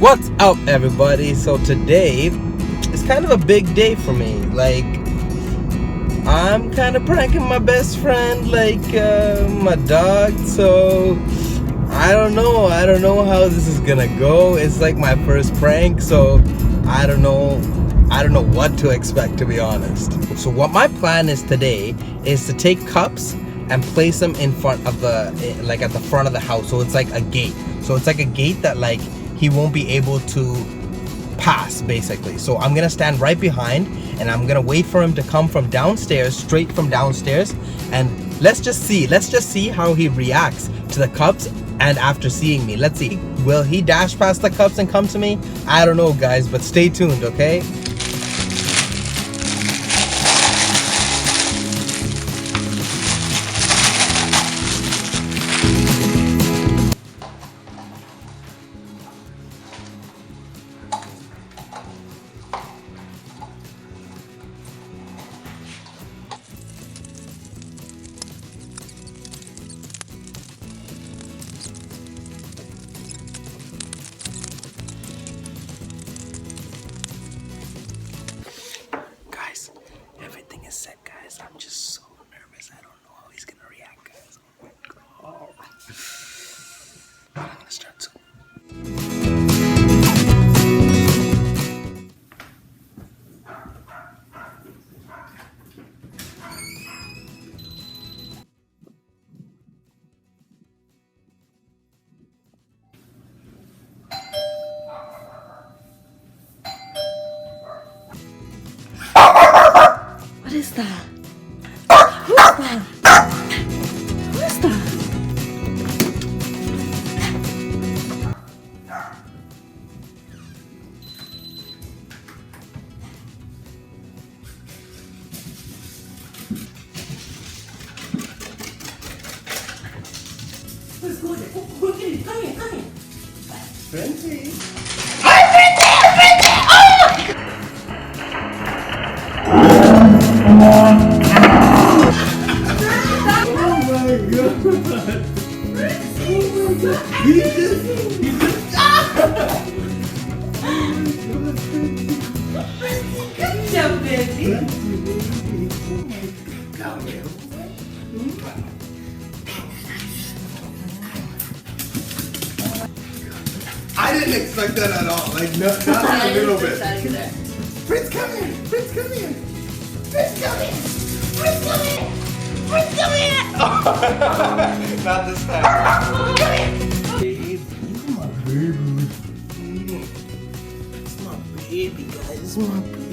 What's up, everybody? So today is kind of a big day for me. Like, I'm kind of pranking my best friend, like my dog. So I don't know how this is gonna go. It's like my first prank, so I don't know what to expect, to be honest. So what my plan is today is to take cups and place them in front of the, like at the front of the house. So it's like a gate. So it's like a gate that like he won't be able to pass, basically. So I'm gonna stand right behind and I'm gonna wait for him to come from downstairs, straight from downstairs, and let's just see how he reacts to the cups. And after seeing me, let's see, will he dash past the cups and come to me? I don't know, guys, but stay tuned, okay? Guys, everything is set, guys. I'm just so nervous. I don't know how he's gonna react, guys. Oh my god. I'm gonna start soon. What is that? Who's that? Who's that? Let's go there. Come here. Princey. Good job, baby. I didn't expect that at all. Like, not a little bit. Prince, come here. Prince, come here. Prince, come here. Prince, come here. Prince, come here. Not this time. Come here. Baby, you're my baby. It's my baby, guys. It's my baby.